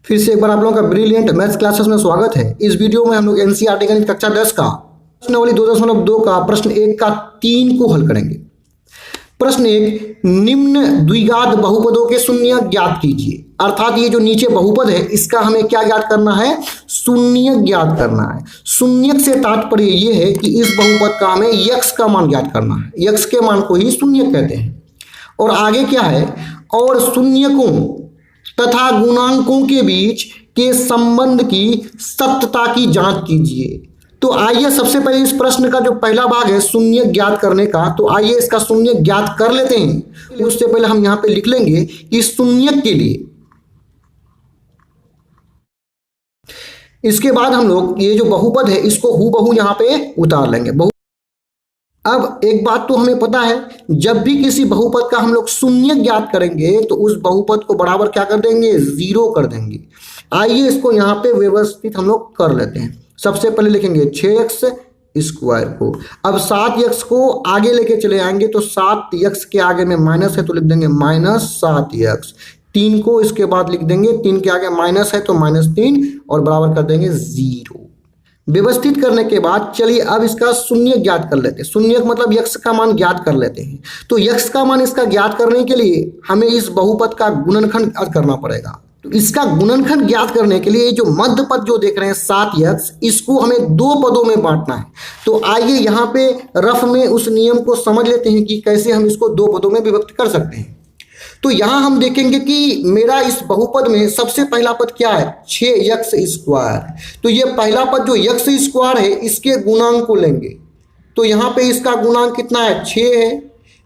फिर से एक बार आप लोगों का ब्रिलियंट मैथ्स क्लासेस में स्वागत है। इस वीडियो में हम लोग एनसीईआरटी गणित कक्षा 10 का प्रश्नावली 2.2 का प्रश्न 1 का 3 को हल करेंगे। प्रश्न 1, निम्न द्विघात बहुपदों के शून्य ज्ञात कीजिए। अर्थात ये जो नीचे बहुपद है इसका हमें क्या ज्ञात करना है? शून्य ज्ञात करना है। शून्य से तात्पर्य ये है कि इस बहुपद का हमें यक्स का मान ज्ञात करना है। यक्स के मान को ही शून्य कहते हैं। और आगे क्या है? और शून्यकों तथा गुणांकों के बीच के संबंध की सत्यता की जांच कीजिए। तो आइए सबसे पहले इस प्रश्न का जो पहला भाग है शून्य ज्ञात करने का, तो आइए इसका शून्य ज्ञात कर लेते हैं। उससे पहले हम यहां पे लिख लेंगे कि शून्य के लिए, इसके बाद हम लोग ये जो बहुपद है इसको हूबहू यहां पे उतार लेंगे। अब एक बात तो हमें पता है, जब भी किसी बहुपद का हम लोग शून्य ज्ञात करेंगे तो उस बहुपद को बराबर क्या कर देंगे? 0 कर देंगे। आइए इसको यहाँ पे व्यवस्थित हम लोग कर लेते हैं। सबसे पहले लिखेंगे 6x स्क्वायर को। अब 7x को आगे लेके चले आएंगे तो 7x के आगे में माइनस है तो लिख देंगे -7x। 3 को इसके बाद लिख देंगे, 3 के आगे माइनस है तो -3 और बराबर कर देंगे 0। व्यवस्थित करने के बाद चलिए अब इसका शून्य ज्ञात कर लेते हैं। शून्य मतलब यक्स का मान ज्ञात कर लेते हैं। तो यक्स का मान इसका ज्ञात करने के लिए हमें इस बहुपद का गुणनखंड ज्ञात करना पड़ेगा। तो इसका गुणनखंड ज्ञात करने के लिए जो मध्य पद जो देख रहे हैं 7x, इसको हमें 2 पदों में बांटना है। तो आइए यहाँ पे रफ में उस नियम को समझ लेते हैं कि कैसे हम इसको 2 पदों में विभक्त कर सकते हैं। तो यहां हम देखेंगे कि मेरा इस बहुपद में सबसे पहला पद क्या है? 6x square. तो ये पहला पद जो x स्क्वायर है इसके गुणांक को लेंगे। तो यहां पे इसका गुणांक कितना है? 6 है।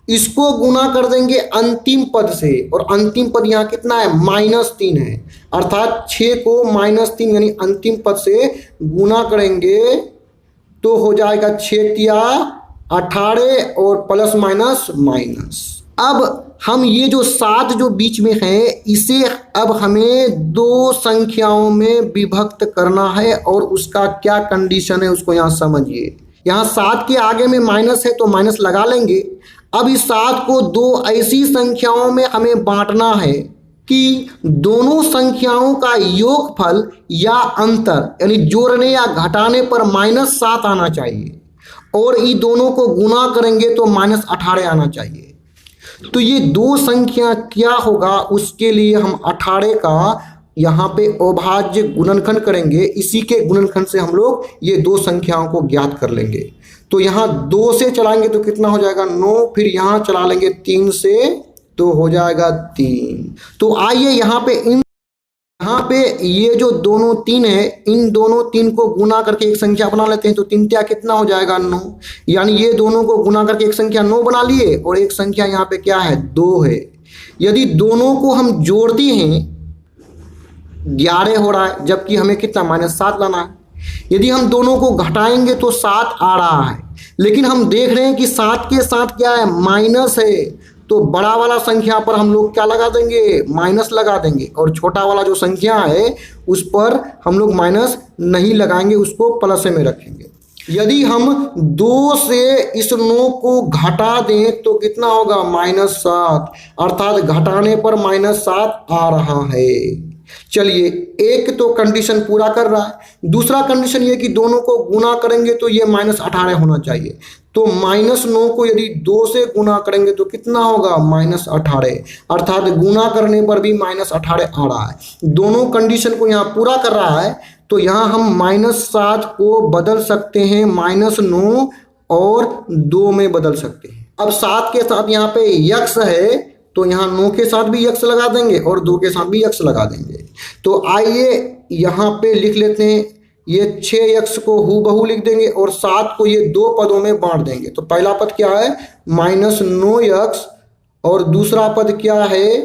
इसको गुना कर देंगे अंतिम पद से, और अंतिम पद यहाँ कितना है? -3 है। अर्थात 6 को -3 यानी अंतिम पद से गुना करेंगे तो हो जाएगा 6 तिया 18 और प्लस माइनस माइनस। अब हम ये जो 7 जो बीच में है इसे अब हमें 2 संख्याओं में विभक्त करना है, और उसका क्या कंडीशन है उसको यहाँ समझिए। यहाँ 7 के आगे में माइनस है तो माइनस लगा लेंगे। अब इस 7 को 2 ऐसी संख्याओं में हमें बांटना है कि दोनों संख्याओं का योगफल या अंतर यानी जोड़ने या घटाने पर -7 आना चाहिए, और इन दोनों को गुना करेंगे तो -18 आना चाहिए। तो ये 2 संख्या क्या होगा उसके लिए हम 18 का यहाँ पे अभाज्य गुणनखंड करेंगे। इसी के गुणनखंड से हम लोग ये 2 संख्याओं को ज्ञात कर लेंगे। तो यहाँ 2 से चलाएंगे तो कितना हो जाएगा? 9। फिर यहाँ चला लेंगे 3 से तो हो जाएगा 3। तो आइए यहाँ पे ये जो दोनों 3 है इन दोनों 3 को गुना करके एक संख्या बना लेते हैं। तो 3 क्या कितना हो जाएगा? 9। यानी ये दोनों को गुना करके एक संख्या 9 बना लिए, और एक संख्या यहाँ पे क्या है? 2 है। यदि दोनों को हम जोड़ते हैं 11 हो रहा है, जबकि हमें कितना? -7 लाना है। यदि हम दोनों को घटाएंगे तो 7 आ रहा है, लेकिन हम देख रहे हैं कि 7 के साथ क्या है? माइनस है। तो बड़ा वाला संख्या पर हम लोग क्या लगा देंगे? माइनस लगा देंगे, और छोटा वाला जो संख्या है उस पर हम लोग माइनस नहीं लगाएंगे, उसको प्लस में रखेंगे। यदि हम 2 से इस 9 को घटा दें तो कितना होगा? -7। अर्थात घटाने पर -7 आ रहा है। चलिए एक तो कंडीशन पूरा कर रहा है। दूसरा कंडीशन ये कि दोनों को गुना करेंगे तो ये -18 होना चाहिए। तो -9 को यदि 2 से गुना करेंगे तो कितना होगा? -18। अर्थात गुना करने पर भी -18 आ रहा है। दोनों कंडीशन को यहाँ पूरा कर रहा है। तो यहाँ हम -7 को बदल सकते हैं -9 और 2 में बदल सकते हैं। अब 7 के साथ यहाँ पे यक्स है तो यहाँ 9 के साथ भी यक्स लगा देंगे और 2 के साथ भी यक्स लगा देंगे। तो आइए यहाँ पे लिख लेते हैं, ये 6x को हूबहू लिख देंगे और 7 को ये 2 पदों में बांट देंगे। तो पहला पद क्या है? -9x, और दूसरा पद क्या है?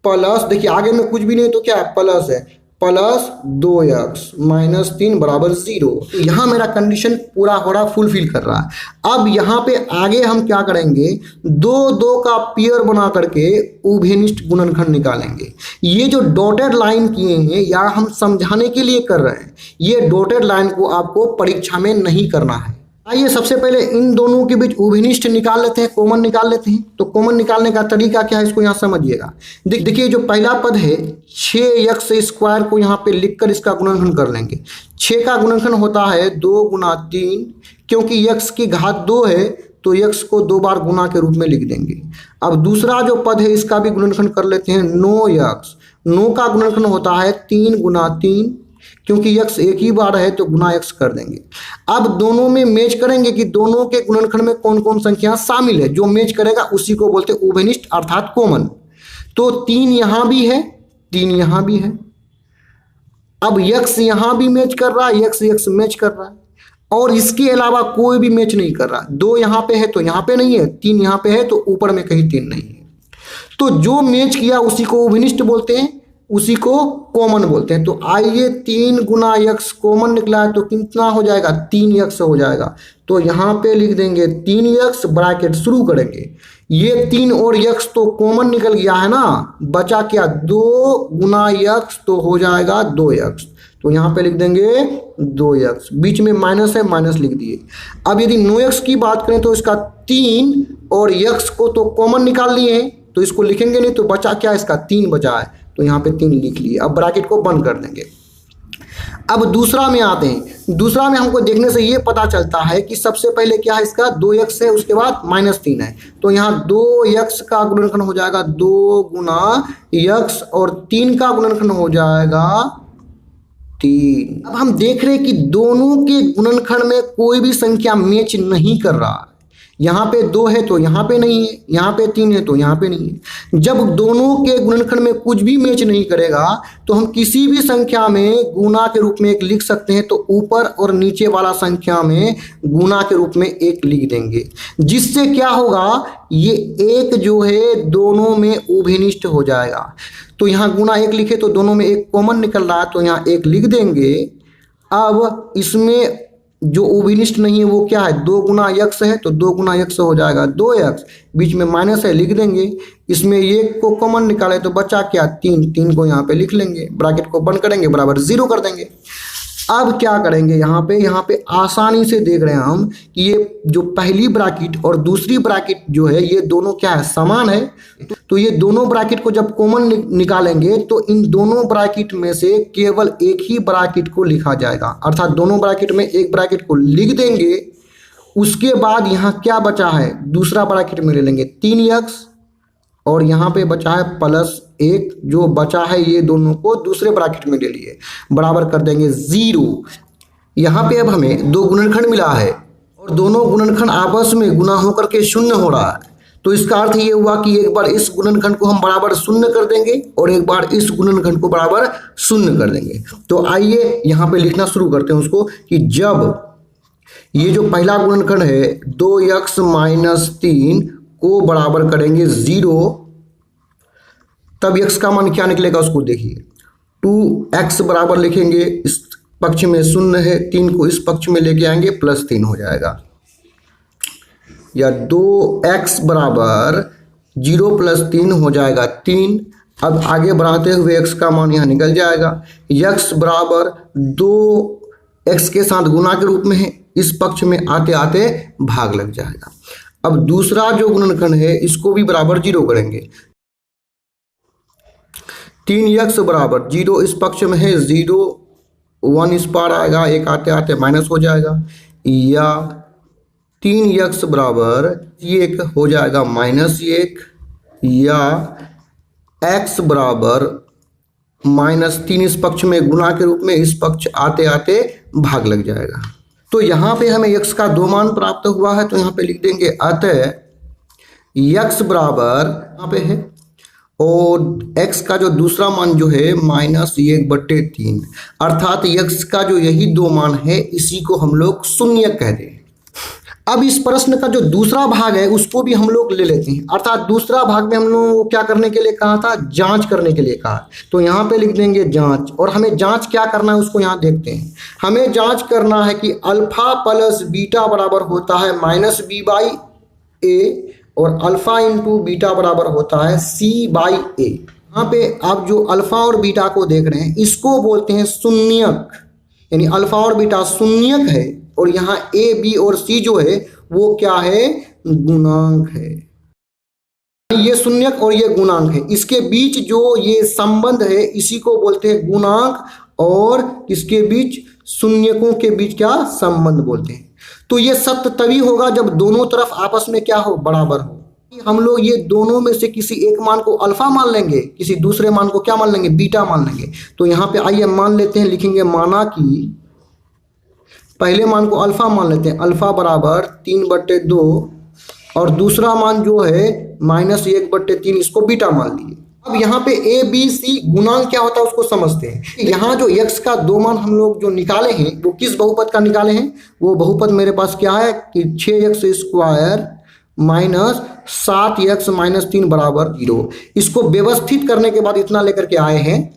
प्लस, देखिए आगे में कुछ भी नहीं तो क्या है? प्लस है, प्लस 2x -3 बराबर 0। यहाँ मेरा कंडीशन पूरा हो रहा, फुलफिल कर रहा है। अब यहाँ पे आगे हम क्या करेंगे? 2 का पेयर बना करके उभयनिष्ठ गुणनखंड निकालेंगे। ये जो डॉटेड लाइन किए हैं या हम समझाने के लिए कर रहे हैं, ये डॉटेड लाइन को आपको परीक्षा में नहीं करना है। आइए सबसे पहले इन दोनों के बीच उभयनिष्ठ निकाल लेते हैं, कॉमन निकाल लेते हैं। तो कॉमन निकालने का तरीका क्या है इसको यहाँ समझिएगा। देखिए जो पहला पद है 6x² को यहाँ पे लिखकर इसका गुणनखंड कर लेंगे। 6 का गुणनखंड होता है 2 गुना 3, क्योंकि x की घात 2 है तो x को 2 बार गुना के रूप में लिख देंगे। अब दूसरा जो पद है इसका भी गुणनखंड कर लेते हैं। 9x, 9 का गुणनखंड होता है 3 गुना 3, क्योंकि x एक ही बार है तो गुना x कर देंगे। अब दोनों में मैच करेंगे कि दोनों के गुणनखंड में कौन कौन संख्या शामिल है। जो मैच करेगा उसी को बोलते हैं उभयनिष्ठ अर्थात कॉमन। तो 3 यहाँ भी है, 3 यहाँ भी है। अब x यहाँ भी मैच कर रहा है, x मैच कर रहा है, और इसके अलावा कोई भी मैच नहीं कर रहा। 2 यहाँ पे है तो यहाँ पे नहीं है, 3 यहाँ पे है तो ऊपर में कहीं 3 नहीं है। तो जो मैच किया उसी को उभयनिष्ठ बोलते हैं, उसी को कॉमन बोलते हैं। तो आइए 3 गुना x कॉमन निकला है तो कितना हो जाएगा, 3x हो जाएगा। तो यहाँ पे लिख देंगे 3x, ब्रैकेट शुरू करेंगे। ये 3 और x तो कॉमन निकल गया है ना, बचा क्या, 2 गुना x तो हो जाएगा 2x। तो यहाँ पे लिख देंगे 2x, बीच में माइनस है, माइनस लिख दिए। अब यदि 9x की बात करें तो इसका 3 और x को तो कॉमन निकाल लिए हैं तो इसको लिखेंगे नहीं, तो बचा क्या, इसका 3 बचा है तो यहाँ पे 3 लिख लिए। अब ब्रैकेट को बंद कर देंगे। अब दूसरा में आते हैं। दूसरा में हमको देखने से ये पता चलता है कि सबसे पहले क्या है, इसका 2x है, उसके बाद -3 है। तो यहाँ 2x का गुणनखंड हो जाएगा 2 गुना x और 3 का गुणनखंड हो जाएगा 3। अब हम देख रहे हैं कि दोनों के गुणनखंड में कोई भी संख्या मैच नहीं कर रहा है। यहाँ पे 2 है तो यहाँ पे नहीं है, यहाँ पे 3 है तो यहाँ पे नहीं है। जब दोनों के गुणनखंड में कुछ भी मैच नहीं करेगा तो हम किसी भी संख्या में गुना के रूप में 1 लिख सकते हैं। तो ऊपर और नीचे वाला संख्या में गुना के रूप में 1 लिख देंगे, जिससे क्या होगा, ये 1 जो है दोनों में उभयनिष्ठ हो जाएगा। तो यहाँ गुना 1 लिखे तो दोनों में 1 कॉमन निकल रहा है तो यहाँ 1 लिख देंगे। अब इसमें जो उभयनिष्ठ नहीं है वो क्या है, 2 गुना x है तो 2 गुना x हो जाएगा 2x, बीच में माइनस है लिख देंगे। इसमें 1 को कॉमन निकाले तो बचा क्या, 3 को यहाँ पे लिख लेंगे, ब्रैकेट को बंद करेंगे, बराबर 0 कर देंगे। अब क्या करेंगे, यहाँ पे आसानी से देख रहे हैं हम कि ये जो पहली ब्रैकेट और दूसरी ब्रैकेट जो है ये दोनों क्या है, समान है। तो ये दोनों ब्रैकेट को जब कॉमन निकालेंगे तो इन दोनों ब्रैकेट में से केवल एक ही ब्रैकेट को लिखा जाएगा, अर्थात दोनों ब्रैकेट में एक ब्रैकेट को लिख देंगे। उसके बाद यहाँ क्या बचा है, दूसरा ब्रैकेट में ले लेंगे 3x और यहाँ पे बचा है +1, जो बचा है ये दोनों को दूसरे ब्रैकेट में ले लिए, बराबर कर देंगे 0। यहाँ पे अब हमें 2 गुणनखंड मिला है और दोनों गुणनखंड आपस में गुना होकर के 0 हो रहा है। तो इसका अर्थ ये हुआ कि एक बार इस गुणनखंड को हम बराबर 0 कर देंगे और एक बार इस गुणनखंड को बराबर 0 कर देंगे। तो आइए यहाँ पे लिखना शुरू करते हैं उसको कि जब ये जो पहला गुणनखंड है 2x - 3 को बराबर करेंगे 0, तब x का मान क्या निकलेगा उसको देखिए। 2x बराबर लिखेंगे, इस पक्ष में 0 है, 3 को इस पक्ष में लेके आएंगे +3 हो जाएगा, या 2x बराबर 0 + 3 हो जाएगा 3। अब आगे बढ़ाते हुए x का मान यहाँ निकल जाएगा। x बराबर 2x के साथ गुना के रूप में है, इस पक्ष में आते आते भाग लग जाएगा। अब दूसरा जो गुणनखंड है इसको भी बराबर 0 करेंगे। 3x बराबर 0 इस पक्ष में है, 0 1 इस पार आएगा, 1 आते आते माइनस हो जाएगा, या 3x बराबर 1 हो जाएगा -1, या x बराबर -3 इस पक्ष में गुना के रूप में, इस पक्ष आते आते भाग लग जाएगा। तो यहाँ पे हमें x का 2 मान प्राप्त हुआ है तो यहाँ पे लिख देंगे अतः x बराबर यहाँ पे है, और x का जो दूसरा मान जो है -1/3, अर्थात x का जो यही 2 मान है इसी को हम लोग शून्य कह दें। अब इस प्रश्न का जो दूसरा भाग है उसको भी हम लोग ले लेते हैं, अर्थात दूसरा भाग में हम लोगों को क्या करने के लिए कहा था, जांच करने के लिए कहा। तो यहाँ पे लिख देंगे जांच, और हमें जांच क्या करना है उसको यहाँ देखते हैं। हमें जांच करना है कि अल्फा प्लस बीटा बराबर होता है -b/a और अल्फा इंटू बीटा बराबर होता है c/a। यहाँ पे आप जो अल्फा और बीटा को देख रहे हैं इसको बोलते हैं शून्यक, यानी अल्फा और बीटा शून्यक है और यहाँ ए बी और सी जो है वो क्या है, गुणांक है। ये शून्यक और ये गुणांक है, इसके बीच जो ये संबंध है इसी को बोलते हैं गुणांक, और इसके बीच शून्यकों के बीच क्या संबंध बोलते हैं। तो ये सत्य तभी होगा जब दोनों तरफ आपस में क्या हो, बराबर हो। हम लोग ये दोनों में से किसी एक मान को अल्फा मान लेंगे, किसी दूसरे मान को क्या मान लेंगे, बीटा मान लेंगे। तो यहाँ पे आइए मान लेते हैं, लिखेंगे माना कि पहले मान को अल्फा मान लेते हैं, अल्फा बराबर 3/2, और दूसरा मान जो है -1/3, इसको बीटा मान लिए। अब यहाँ पे ए बी सी गुणांक क्या होता है उसको समझते हैं। यहाँ जो x का दो मान हम लोग जो निकाले हैं वो किस बहुपद का निकाले हैं, वो बहुपद मेरे पास क्या है कि 6x² - 7x - 3 = 0। इसको व्यवस्थित करने के बाद इतना लेकर के आए हैं।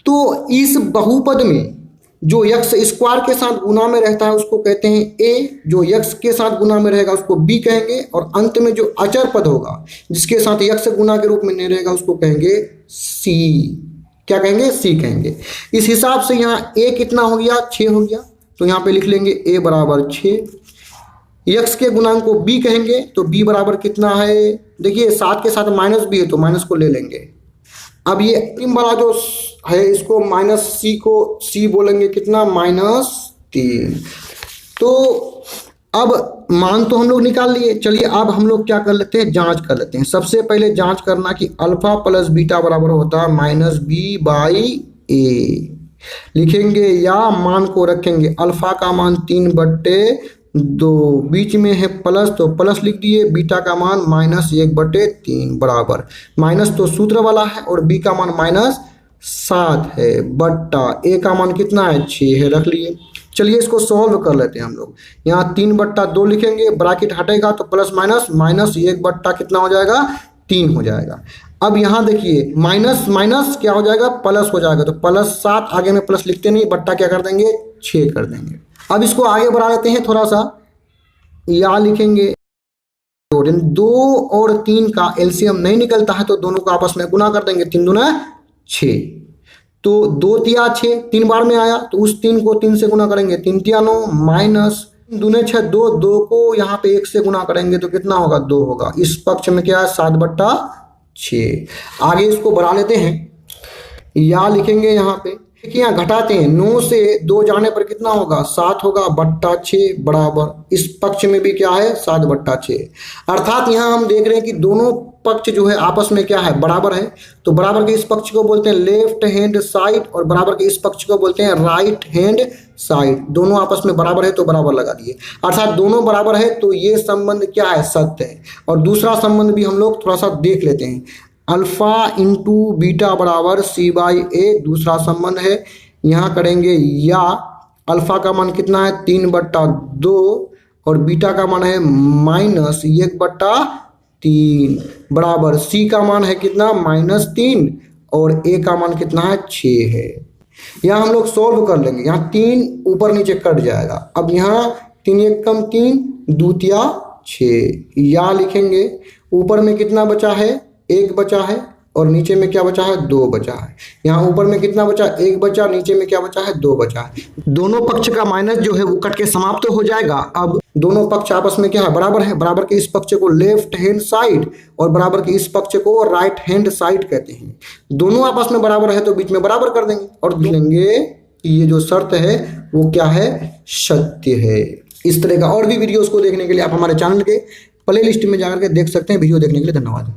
तो इस बहुपद में जो x² के साथ गुना में रहता है उसको कहते हैं a, जो x के साथ गुना में रहेगा उसको b कहेंगे, और अंत में जो अचर पद होगा जिसके साथ x गुना के रूप में नहीं रहेगा उसको कहेंगे c। क्या कहेंगे, c कहेंगे। इस हिसाब से यहाँ a कितना हो गया, 6 हो गया। तो यहाँ पे लिख लेंगे a बराबर 6। x के गुणांक को b कहेंगे, तो b बराबर कितना है, देखिए 7 के साथ माइनस भी है तो माइनस को ले लेंगे। अब ये अंतिम वाला जो है इसको -c को c बोलेंगे, कितना, -3। तो अब मान तो हम लोग निकाल लिए। चलिए अब हम लोग क्या कर लेते हैं, जांच कर लेते हैं। सबसे पहले जांच करना कि अल्फा प्लस बीटा बराबर होता है -b/a। लिखेंगे या मान को रखेंगे, अल्फा का मान 3/2, बीच में है प्लस तो प्लस लिख दिए, बीटा का मान -1/3 बराबर, माइनस तो सूत्र वाला है और b का मान -7 है, बट्टा a का मान कितना है, 6 है, रख लिए। चलिए इसको सॉल्व कर लेते हैं हम लोग। यहाँ 3/2 लिखेंगे, ब्रैकेट हटेगा तो प्लस माइनस, -1 कितना हो जाएगा, 3 हो जाएगा। अब यहाँ देखिए माइनस माइनस क्या हो जाएगा, प्लस हो जाएगा, तो +7 आगे में प्लस लिखते नहीं, बट्टा क्या कर देंगे, 6 कर देंगे। अब इसको आगे बढ़ा लेते हैं थोड़ा सा, या लिखेंगे 2 और 3 का एलसीएम नहीं निकलता है तो दोनों को आपस में गुना कर देंगे, 3 दूना 6। तो 2 तिया 6, 3 बार में आया तो उस 3 को 3 से गुना करेंगे, 3 तिया 9, माइनस 2 6 2, 2 को यहाँ पे 1 से गुना करेंगे तो कितना होगा, 2 होगा। इस पक्ष में क्या है, 7/6। आगे इसको बढ़ा लेते हैं, या लिखेंगे यहाँ पे, देखिए यहाँ घटाते हैं, 9 से 2 जाने पर कितना होगा, 7 होगा, बट्टा 6 बराबर, इस पक्ष में भी क्या है, 7/6। अर्थात यहाँ हम देख रहे हैं कि दोनों पक्ष जो है आपस में क्या है, बराबर है। तो बराबर के इस पक्ष को बोलते हैं लेफ्ट हैंड साइड, और बराबर के इस पक्ष को बोलते हैं राइट हैंड साइड। दोनों आपस में बराबर है तो बराबर लगा दिए, अर्थात दोनों बराबर है तो ये संबंध क्या है, सत्य है। और दूसरा संबंध भी हम लोग थोड़ा सा देख लेते हैं, अल्फा इंटू बीटा बराबर c/a, दूसरा संबंध है। यहाँ करेंगे, या अल्फा का मान कितना है, 3/2, और बीटा का मान है -1/3 बराबर, c का मान है कितना, -3, और a का मान कितना है, 6 है। यहाँ हम लोग सॉल्व कर लेंगे, यहाँ 3 ऊपर नीचे कट जाएगा। अब यहाँ 3 1 कम 3, 2 तिया 6, या लिखेंगे ऊपर में कितना बचा है, 1 बचा है, और नीचे में क्या बचा है, 2 बचा है। यहाँ ऊपर में कितना बचा, 1 बचा, नीचे में क्या बचा है, 2 बचा है। दोनों पक्ष का माइनस जो है वो कट के समाप्त हो जाएगा। अब दोनों पक्ष आपस में क्या है, बराबर है। बराबर के इस पक्ष को लेफ्ट हैंड साइड और बराबर के इस पक्ष को राइट हैंड साइड कहते हैं। दोनों आपस में बराबर है तो बीच में बराबर कर देंगे और देखेंगे कि ये जो शर्त है वो क्या है, सत्य है। इस तरह का और भी वीडियोस को देखने के लिए आप हमारे चैनल के प्ले लिस्ट में जाकर के देख सकते हैं। वीडियो देखने के लिए धन्यवाद।